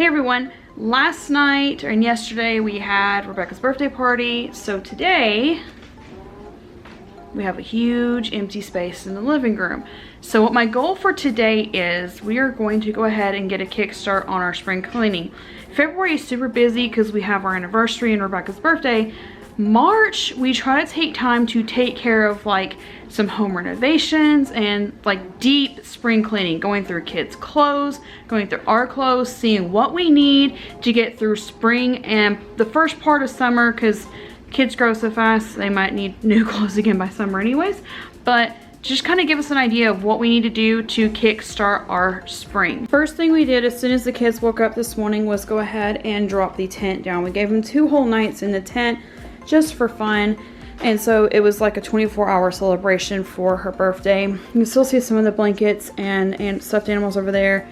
everyone, last night and yesterday we had Rebecca's birthday party, so today we have a huge empty space in the living room. So what my goal for today is, we are going to go ahead and get a kickstart on our spring cleaning. February is super busy because we have our anniversary and Rebecca's birthday. March, we try to take time to take care of like some home renovations and like deep spring cleaning, going through kids' clothes, going through our clothes, seeing what we need to get through spring and the first part of summer, because kids grow so fast they might need new clothes again by summer anyways. But just kind of give us an idea of what we need to do to kickstart our spring. First thing we did as soon as the kids woke up this morning was go ahead and drop the tent down. We gave them 2 whole nights in the tent just for fun, and so it was like a 24-hour celebration for her birthday. You can still see some of the blankets and stuffed animals over there.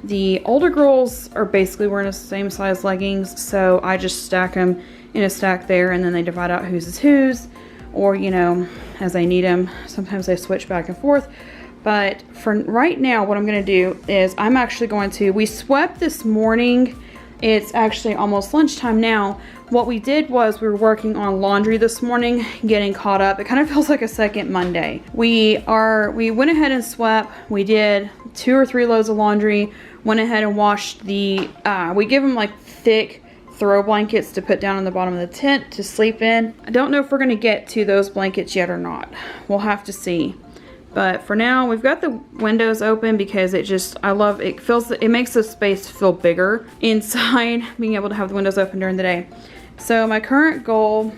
The older girls are basically wearing the same size leggings, so I just stack them in a stack there, and then they divide out whose is whose, or you know, as they need them. Sometimes they switch back and forth. But for right now, what I'm going to do is I'm actually going to, we swept this morning. It's actually almost lunchtime now. What we did was we were working on laundry this morning, getting caught up. It kind of feels like a second Monday. We went ahead and swept. We did 2 or 3 loads of laundry, went ahead and washed the, we give them like thick throw blankets to put down on the bottom of the tent to sleep in. I don't know if we're gonna get to those blankets yet or not. We'll have to see. But for now, we've got the windows open because it just, I love, it makes the space feel bigger inside, being able to have the windows open during the day. So my current goal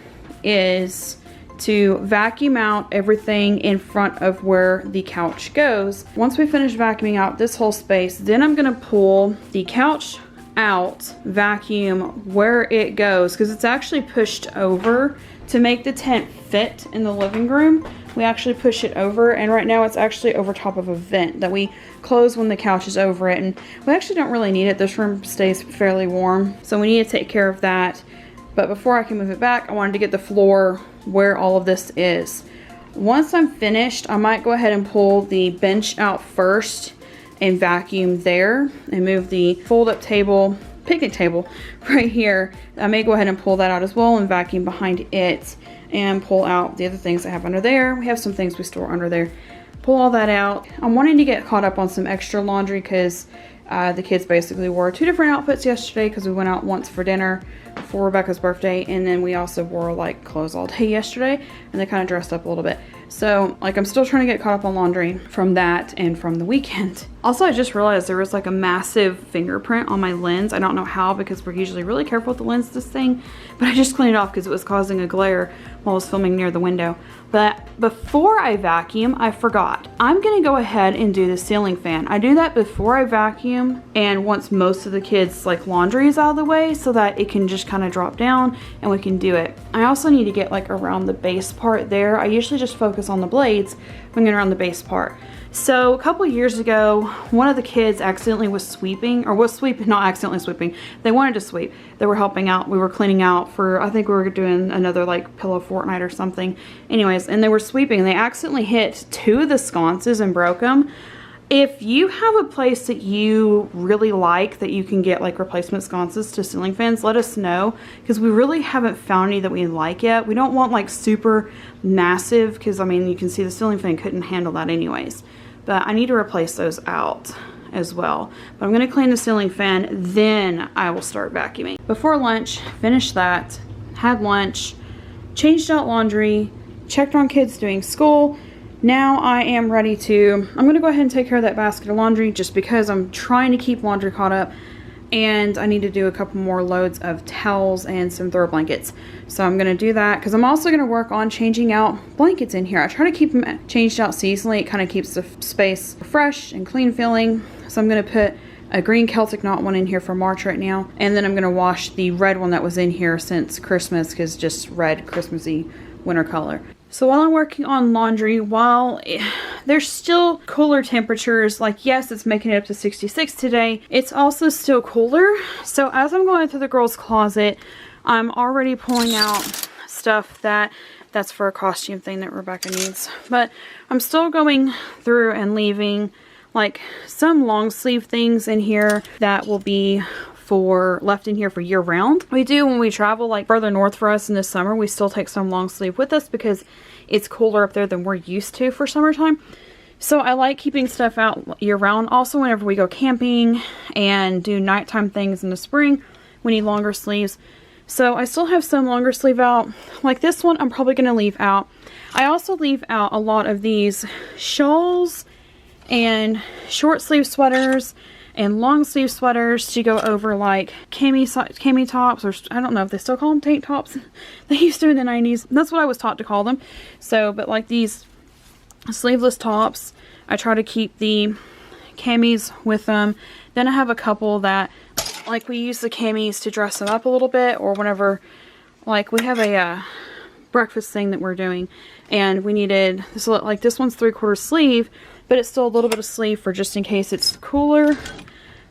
is to vacuum out everything in front of where the couch goes. Once we finish vacuuming out this whole space, then I'm gonna pull the couch out, vacuum where it goes, because it's actually pushed over to make the tent fit in the living room. We actually push it over, and right now it's actually over top of a vent that we close when the couch is over it, and we actually don't really need it. This room stays fairly warm, so we need to take care of that. But before I can move it back, I wanted to get the floor where all of this is. Once I'm finished, I might go ahead and pull the bench out first and vacuum there, and move the fold-up table, picnic table right here. I may go ahead and pull that out as well and vacuum behind it, and pull out the other things I have under there. We have some things we store under there. Pull all that out. I'm wanting to get caught up on some extra laundry because the kids basically wore 2 different outfits yesterday, because we went out once for dinner for Rebecca's birthday, and then we also wore like clothes all day yesterday, and they kind of dressed up a little bit. So like I'm still trying to get caught up on laundry from that and from the weekend. Also, I just realized there was like a massive fingerprint on my lens. I don't know how, because we're usually really careful with the lens this thing, but I just cleaned it off because it was causing a glare while I was filming near the window. But before I vacuum, I forgot. I'm gonna go ahead and do the ceiling fan. I do that before I vacuum and once most of the kids' like laundry is out of the way, so that it can just kind of drop down and we can do it. I also need to get like around the base part there. I usually just focus on the blades when getting around the base part. So a couple years ago, one of the kids accidentally was sweeping, or was sweeping, not accidentally sweeping. They wanted to sweep. They were helping out. We were cleaning out for, I think we were doing another like pillow fortnight or something. Anyways, and they were sweeping and they accidentally hit 2 of the sconces and broke them. If you have a place that you really like that you can get like replacement sconces to ceiling fans, let us know, because we really haven't found any that we like yet. We don't want like super massive, because I mean you can see the ceiling fan couldn't handle that anyways. But I need to replace those out as well. But I'm going to clean the ceiling fan, then I will start vacuuming. Before lunch, finished that, had lunch, changed out laundry, checked on kids doing school. Now I am ready to, I'm going to go ahead and take care of that basket of laundry, just because I'm trying to keep laundry caught up, and I need to do a couple more loads of towels and some throw blankets. So I'm going to do that, because I'm also going to work on changing out blankets in here. I try to keep them changed out seasonally. It kind of keeps the space fresh and clean feeling. So I'm going to put a green Celtic knot one in here for March right now, and then I'm going to wash the red one that was in here since Christmas, because just red Christmassy winter color. So while I'm working on laundry, while there's still cooler temperatures, like yes, it's making it up to 66 today, it's also still cooler. So as I'm going through the girls' closet, I'm already pulling out stuff that's for a costume thing that Rebecca needs. But I'm still going through and leaving like some long sleeve things in here that will be for left in here for year round. We do when we travel like further north for us in the summer. We still take some long sleeve with us because it's cooler up there than we're used to for summertime. So I like keeping stuff out year round. Also, whenever we go camping and do nighttime things in the spring, we need longer sleeves. So I still have some longer sleeve out. Like this one, I'm probably going to leave out. I also leave out a lot of these shawls and short sleeve sweaters and long sleeve sweaters to go over like cami tops, or I don't know if they still call them tank tops. They used to in the 90s. That's what I was taught to call them. So, but like these sleeveless tops, I try to keep the camis with them. Then I have a couple that like we use the camis to dress them up a little bit, or whenever like we have a breakfast thing that we're doing and we needed this, like this one's 3/4 sleeve, but it's still a little bit of sleeve for just in case it's cooler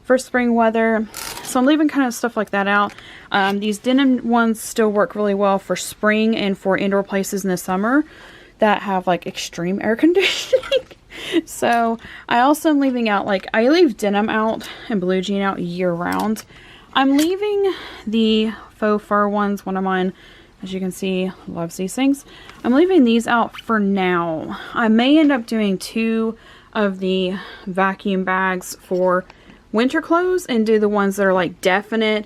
for spring weather. So I'm leaving kind of stuff like that out. These denim ones still work really well for spring and for indoor places in the summer that have like extreme air conditioning. So I also am leaving out, like I leave denim out and blue jean out year round. I'm leaving the faux fur ones. One of mine, as you can see, loves these things. I'm leaving these out for now. I may end up doing 2 of the vacuum bags for winter clothes and do the ones that are like definite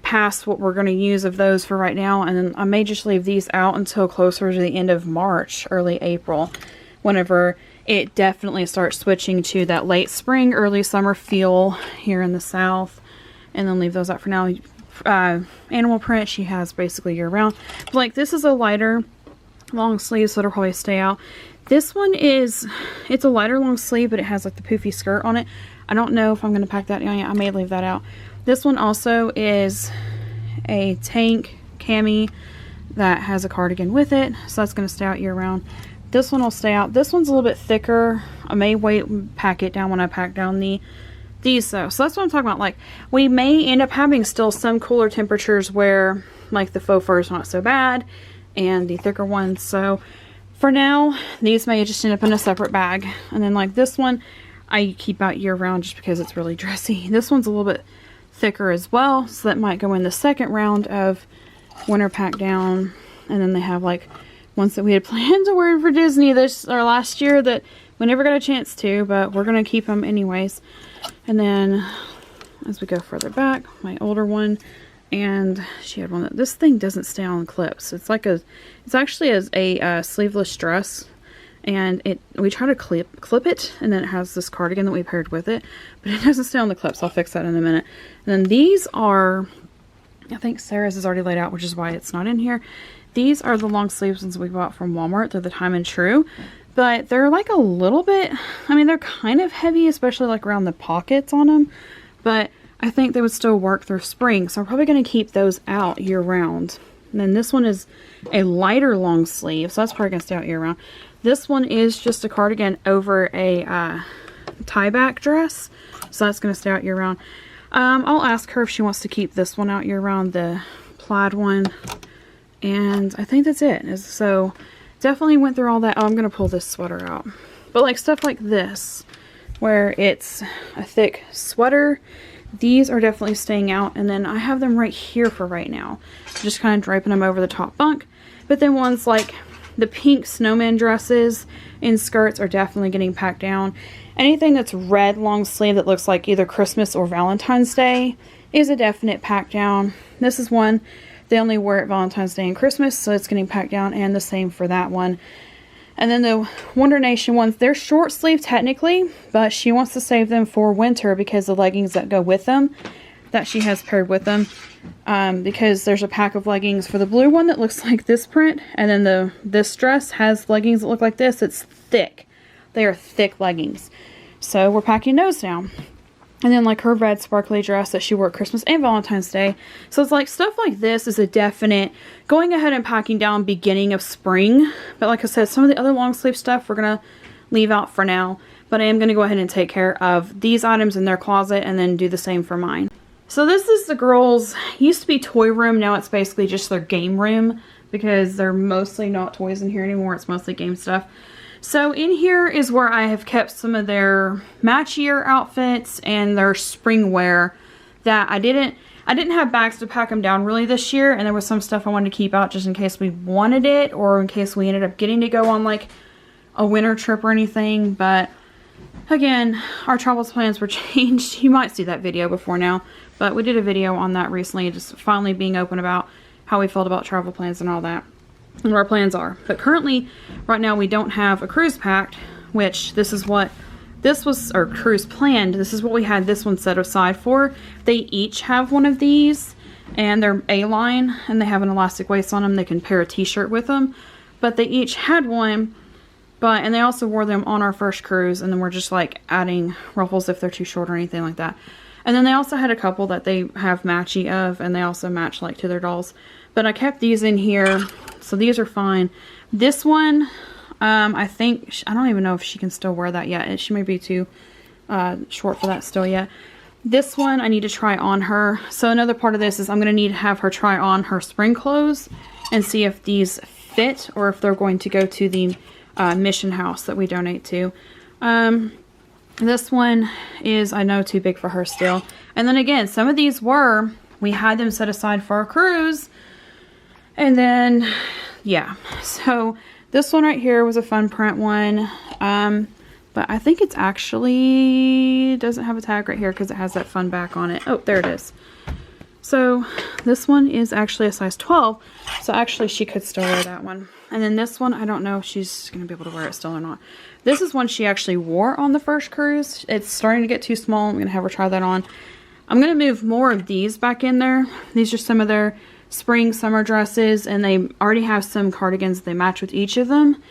past what we're going to use of those for right now. And then I may just leave these out until closer to the end of March, early April, whenever it definitely starts switching to that late spring, early summer feel here in the South. And then leave those out for now. Animal print, she has basically year round. But like this is a lighter long sleeve, so it'll probably stay out. This one is, it's a lighter long sleeve, but it has like the poofy skirt on it. I don't know if I'm going to pack that down yet. I may leave that out. This one also is a tank cami that has a cardigan with it, so that's going to stay out year round. This one will stay out. This one's a little bit thicker. I may wait and pack it down when I pack down these though. So that's what I'm talking about. Like we may end up having still some cooler temperatures where like the faux fur is not so bad and the thicker ones. So for now, these may just end up in a separate bag. And then like this one, I keep out year round just because it's really dressy. This one's a little bit thicker as well, so that might go in the second round of winter pack down. And then they have like ones that we had planned to wear for Disney this or last year that we never got a chance to, but we're gonna keep them anyways. And then as we go further back, my older one, and she had one that, this thing doesn't stay on clips. It's like it's actually a sleeveless dress, and we try to clip it, and then it has this cardigan that we paired with it, but it doesn't stay on the clips. I'll fix that in a minute. And then these are, I think Sarah's is already laid out, which is why it's not in here. These are the long sleeves ones we bought from Walmart. They're the Time and True, but they're like a little bit, I mean, they're kind of heavy, especially like around the pockets on them, but I think they would still work through spring. So I'm probably going to keep those out year round. And then this one is a lighter long sleeve, so that's probably going to stay out year round. This one is just a cardigan over a tie back dress, so that's going to stay out year round. I'll ask her if she wants to keep this one out year round, the plaid one. And I think that's it. So definitely went through all that. Oh, I'm going to pull this sweater out. But like stuff like this, where it's a thick sweater, these are definitely staying out. And then I have them right here for right now. Just kind of draping them over the top bunk. But then ones like the pink snowman dresses and skirts are definitely getting packed down. Anything that's red long sleeve that looks like either Christmas or Valentine's Day is a definite pack down. This is one. They only wear it Valentine's Day and Christmas, so it's getting packed down, and the same for that one. And then the Wonder Nation ones, they're short sleeve technically, but she wants to save them for winter because the leggings that go with them, that she has paired with them, because there's a pack of leggings for the blue one that looks like this print, and then this dress has leggings that look like this. It's thick. They are thick leggings. So we're packing those down. And then like her red sparkly dress that she wore at Christmas and Valentine's Day. So it's like stuff like this is a definite going ahead and packing down beginning of spring. But like I said, some of the other long sleeve stuff we're going to leave out for now. But I am going to go ahead and take care of these items in their closet and then do the same for mine. So this is the girls' used to be toy room. Now it's basically just their game room because they're mostly not toys in here anymore. It's mostly game stuff. So in here is where I have kept some of their match year outfits and their spring wear that I didn't have bags to pack them down really this year, and there was some stuff I wanted to keep out just in case we wanted it, or in case we ended up getting to go on like a winter trip or anything. But again, our travel plans were changed. You might see that video before now, but we did a video on that recently, just finally being open about how we felt about travel plans and all that, and what our plans are. But currently, right now, we don't have a cruise packed, which this is what this was, our cruise planned. This is what we had this one set aside for. They each have one of these, and they're A-line, and they have an elastic waist on them. They can pair a t-shirt with them, but they each had one. And they also wore them on our first cruise, and then we're just like adding ruffles if they're too short or anything like that. And then they also had a couple that they have matchy of, and they also match like to their dolls. But I kept these in here, so these are fine. This one, I think, I don't even know if she can still wear that yet. She may be too short for that still yet. This one I need to try on her. So another part of this is I'm going to need to have her try on her spring clothes and see if these fit, or if they're going to go to the mission house that we donate to. This one is, I know, too big for her still. And then again, some of these we had them set aside for our cruise. And then, yeah. So this one right here was a fun print one. But I think it's actually, doesn't have a tag right here because it has that fun back on it. Oh, there it is. So this one is actually a size 12. So actually she could still wear that one. And then this one, I don't know if she's going to be able to wear it still or not. This is one she actually wore on the first cruise. It's starting to get too small. I'm going to have her try that on. I'm going to move more of these back in there. These are some of their spring, summer dresses. And they already have some cardigans that they match with each of them.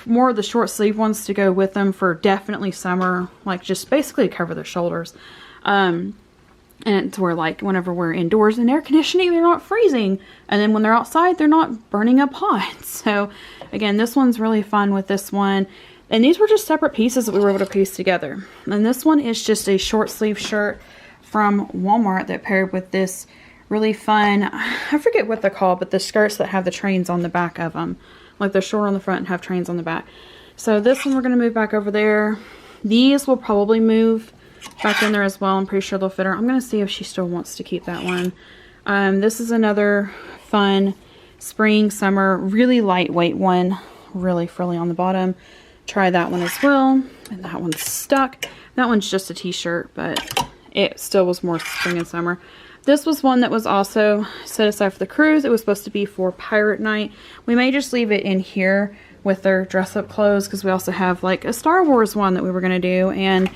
More of the short sleeve ones to go with them for definitely summer. Like just basically cover their shoulders. And to where, like, whenever we're indoors in air conditioning, they're not freezing. And then when they're outside, they're not burning up hot. So, again, this one's really fun with this one. And these were just separate pieces that we were able to piece together. And this one is just a short sleeve shirt from Walmart that paired with this really fun, I forget what they're called, but the skirts that have the trains on the back of them. Like, they're short on the front and have trains on the back. So, this one we're going to move back over there. These will probably move back in there as well. I'm pretty sure they'll fit her. I'm going to see if she still wants to keep that one. This is another fun spring, summer, really lightweight one. Really frilly on the bottom. Try that one as well. And that one's stuck. That one's just a t-shirt, but it still was more spring and summer. This was one that was also set aside for the cruise. It was supposed to be for pirate night. We may just leave it in here with their dress-up clothes, because we also have like a Star Wars one that we were going to do, and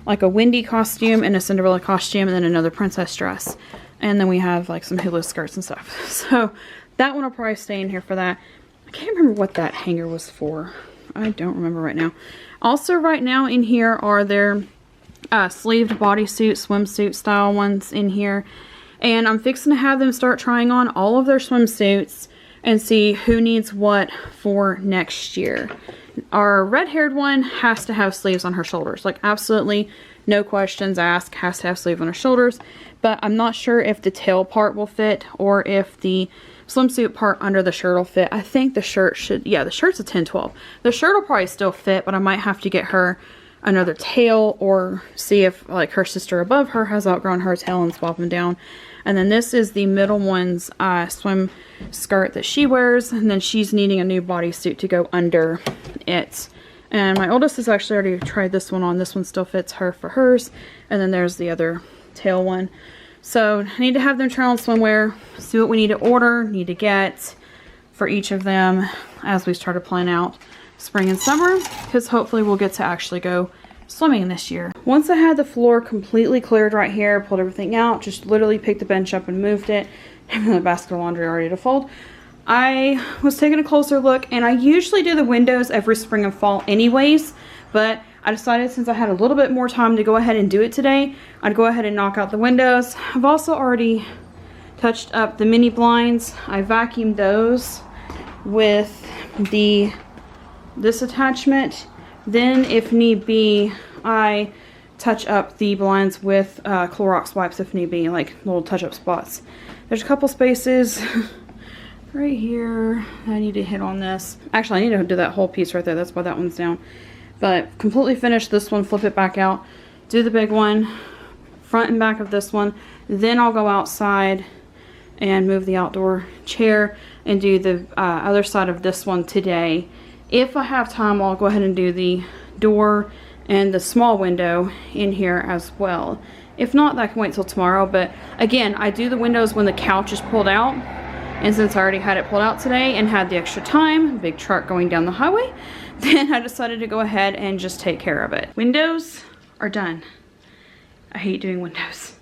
like a Wendy costume and a Cinderella costume, and then another princess dress. And then we have like some hula skirts and stuff. So that one will probably stay in here for that. I can't remember what that hanger was for. I don't remember right now. Also right now in here are their sleeved bodysuit, swimsuit style ones in here. And I'm fixing to have them start trying on all of their swimsuits and see who needs what for next year. Our red-haired one has to have sleeves on her shoulders. Like, absolutely no questions asked. Has to have sleeves on her shoulders. But I'm not sure if the tail part will fit, or if the swimsuit part under the shirt will fit. I think the shirt should, yeah, the shirt's a 10-12. The shirt will probably still fit, but I might have to get her another tail, or see if, like, her sister above her has outgrown her tail and swap them down. And then this is the middle one's swim skirt that she wears. And then she's needing a new bodysuit to go under it. And my oldest has actually already tried this one on. This one still fits her for hers. And then there's the other tail one. So I need to have them try on swimwear. See what we need to order, need to get for each of them as we start to plan out spring and summer. Because hopefully we'll get to actually go swimming this year. Once I had the floor completely cleared right here, pulled everything out, just literally picked the bench up and moved it, and the basket of laundry already to fold, I was taking a closer look, and I usually do the windows every spring and fall anyways, but I decided since I had a little bit more time to go ahead and do it today, I'd go ahead and knock out the windows. I've also already touched up the mini blinds. I vacuumed those with this attachment. Then, if need be, I touch up the blinds with Clorox wipes if need be, like little touch-up spots. There's a couple spaces right here I need to hit on this. Actually, I need to do that whole piece right there. That's why that one's down. But completely finish this one, flip it back out, do the big one, front and back of this one. Then I'll go outside and move the outdoor chair and do the other side of this one today. If I have time, I'll go ahead and do the door and the small window in here as well. If not, that can wait till tomorrow. But again, I do the windows when the couch is pulled out. And since I already had it pulled out today and had the extra time, big truck going down the highway, then I decided to go ahead and just take care of it. Windows are done. I hate doing windows.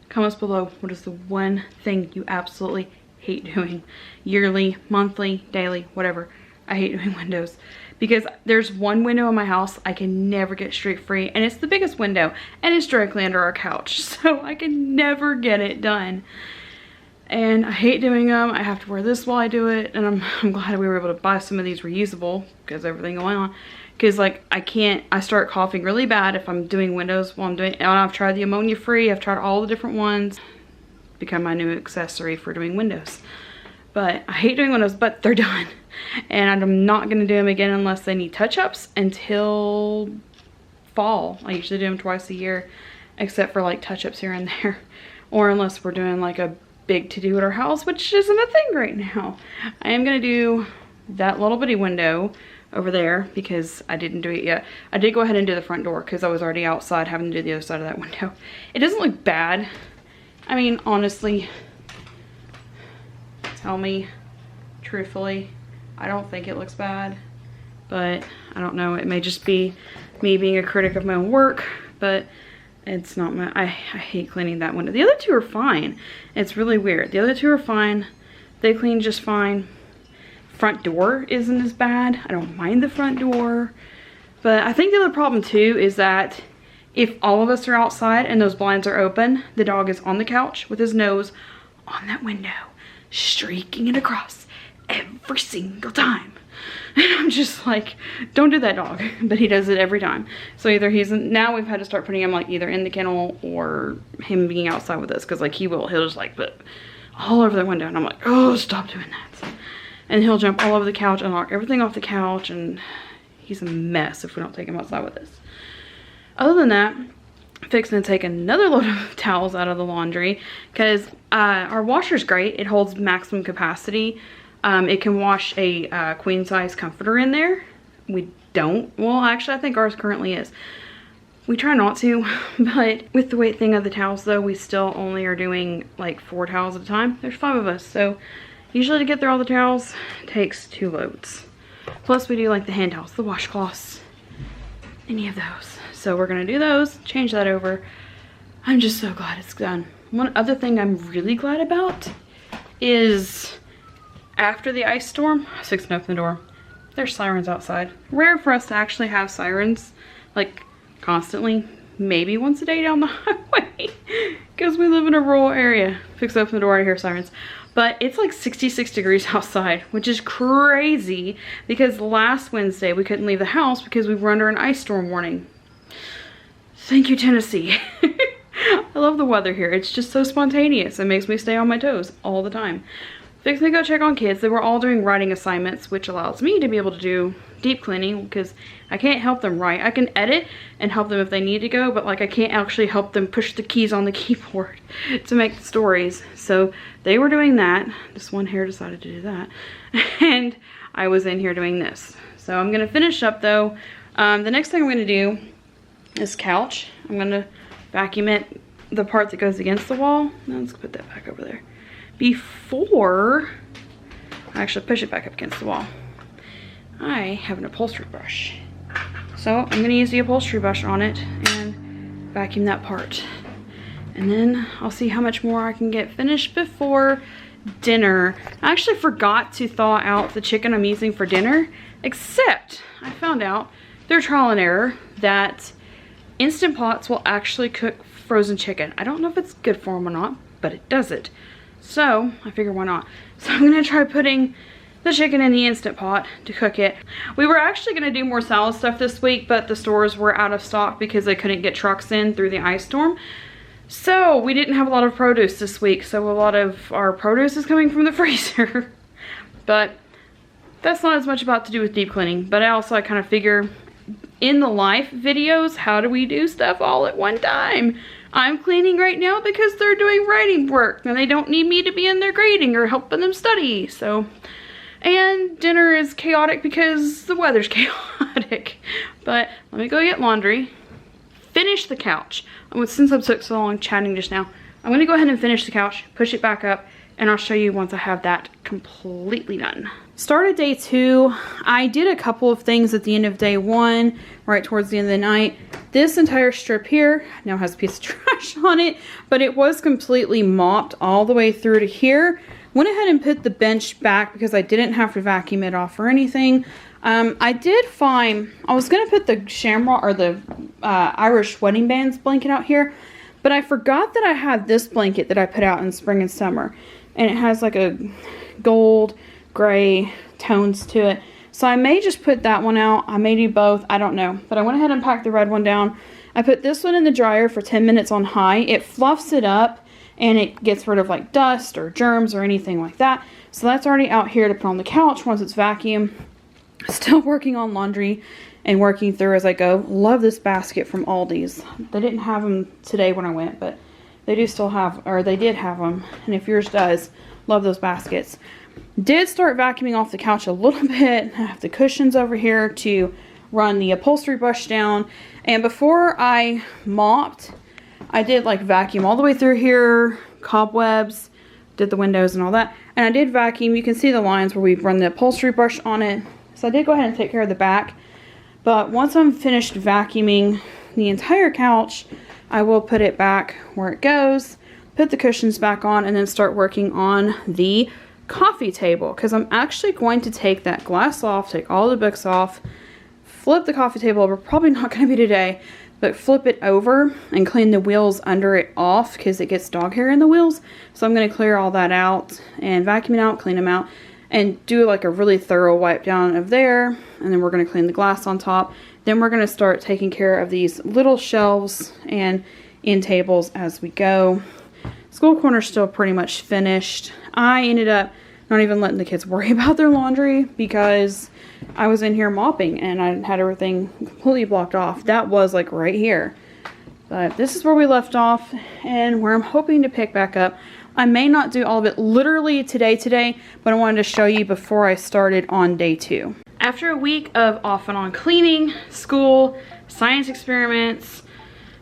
Comments below, what is the one thing you absolutely hate doing? Yearly, monthly, daily, whatever. I hate doing windows. Because there's one window in my house I can never get streak free, and it's the biggest window, and it's directly under our couch, so I can never get it done. And I hate doing them. I have to wear this while I do it, and I'm glad we were able to buy some of these reusable because everything going on. Because like I start coughing really bad if I'm doing windows while I'm doing, and I've tried the ammonia free, I've tried all the different ones. Become my new accessory for doing windows. But I hate doing windows, but they're done. And I'm not going to do them again unless they need touch-ups until fall. I usually do them twice a year, except for like touch-ups here and there. Or unless we're doing like a big to-do at our house, which isn't a thing right now. I am going to do that little bitty window over there because I didn't do it yet. I did go ahead and do the front door because I was already outside having to do the other side of that window. It doesn't look bad. I mean, honestly, tell me truthfully, I don't think it looks bad, but I don't know. It may just be me being a critic of my own work, but it's not my, I hate cleaning that window. The other two are fine. It's really weird. The other two are fine. They clean just fine. Front door isn't as bad. I don't mind the front door. But I think the other problem too is that if all of us are outside and those blinds are open, the dog is on the couch with his nose on that window, streaking it across every single time. And I'm just like, don't do that, dog. But he does it every time. So either now we've had to start putting him like either in the kennel or him being outside with us, because like he'll just like put all over the window, and I'm like, oh, stop doing that. And he'll jump all over the couch and knock everything off the couch, and he's a mess if we don't take him outside with us. Other than that, I'm fixing to take another load of towels out of the laundry because our washer's great. It holds maximum capacity. It can wash a queen size comforter in there. We don't. Well, actually, I think ours currently is. We try not to, but with the weight thing of the towels though, we still only are doing like 4 towels at a time. There's 5 of us, so usually to get through all the towels takes 2 loads. Plus we do like the hand towels, the washcloths, any of those. So we're gonna do those, change that over. I'm just so glad it's done. One other thing I'm really glad about is after the ice storm, I was fixing to open the door. There's sirens outside. Rare for us to actually have sirens, like constantly, maybe once a day down the highway, because we live in a rural area. Fix to open the door, I hear sirens. But it's like 66 degrees outside, which is crazy because last Wednesday we couldn't leave the house because we were under an ice storm warning. Thank you, Tennessee. I love the weather here. It's just so spontaneous. It makes me stay on my toes all the time. Fixing to go check on kids. They were all doing writing assignments, which allows me to be able to do deep cleaning because I can't help them write. I can edit and help them if they need to go, but like I can't actually help them push the keys on the keyboard to make the stories. So they were doing that. This one here decided to do that. And I was in here doing this. So I'm gonna finish up though. The next thing I'm gonna do is couch. I'm gonna vacuum it, the part that goes against the wall. Now let's put that back over there. Before I actually push it back up against the wall, I have an upholstery brush. So I'm gonna use the upholstery brush on it and vacuum that part. And then I'll see how much more I can get finished before dinner. I actually forgot to thaw out the chicken I'm using for dinner, except I found out through trial and error that Instant Pots will actually cook frozen chicken. I don't know if it's good for them or not, but it does it. So I figure why not. So I'm gonna try putting the chicken in the Instant Pot to cook it. We were actually gonna do more salad stuff this week, but the stores were out of stock because they couldn't get trucks in through the ice storm. So we didn't have a lot of produce this week. So a lot of our produce is coming from the freezer. But that's not as much about to do with deep cleaning. But I kind of figure in the life videos, how do we do stuff all at one time? I'm cleaning right now because they're doing writing work and they don't need me to be in there grading or helping them study. So, and dinner is chaotic because the weather's chaotic. But let me go get laundry, finish the couch. Since I took so long chatting just now, I'm gonna go ahead and finish the couch, push it back up, and I'll show you once I have that completely done. Started day 2. I did a couple of things at the end of day 1, right towards the end of the night. This entire strip here now has a piece of trash on it, but it was completely mopped all the way through to here. Went ahead and put the bench back because I didn't have to vacuum it off or anything. I did find, I was gonna put the shamrock or the Irish wedding bands blanket out here, but I forgot that I had this blanket that I put out in spring and summer, and it has like a gold gray tones to it. So I may just put that one out. I may do both. I don't know. But I went ahead and packed the red one down. I put this one in the dryer for 10 minutes on high. It fluffs it up and it gets rid of like dust or germs or anything like that. So that's already out here to put on the couch once it's vacuumed. Still working on laundry and working through as I go. Love this basket from Aldi's. They didn't have them today when I went, but they do still have, or they did have them. And if yours does, love those baskets. Did start vacuuming off the couch a little bit. I have the cushions over here to run the upholstery brush down. And before I mopped, I did like vacuum all the way through here, cobwebs, did the windows and all that. And I did vacuum. You can see the lines where we run the upholstery brush on it. So I did go ahead and take care of the back. But once I'm finished vacuuming the entire couch, I will put it back where it goes, put the cushions back on, and then start working on the coffee table, because I'm actually going to take that glass off, take all the books off, flip the coffee table over. Probably not going to be today, but flip it over and clean the wheels under it off because it gets dog hair in the wheels. So I'm going to clear all that out and vacuum it out, clean them out, and do like a really thorough wipe down of there. And then we're going to clean the glass on top. Then we're going to start taking care of these little shelves and end tables as we go. School corner's still pretty much finished. I ended up not even letting the kids worry about their laundry because I was in here mopping and I had everything completely blocked off. That was like right here. But this is where we left off and where I'm hoping to pick back up. I may not do all of it literally today, but I wanted to show you before I started on day 2. After a week of off and on cleaning, school, science experiments,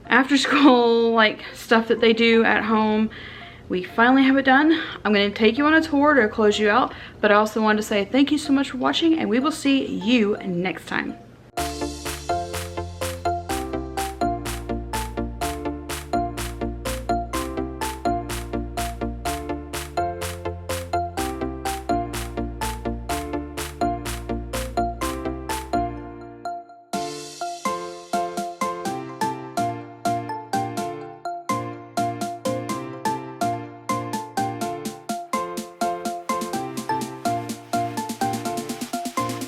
after school, like stuff that they do at home, we finally have it done. I'm going to take you on a tour to close you out, but I also wanted to say thank you so much for watching, and we will see you next time.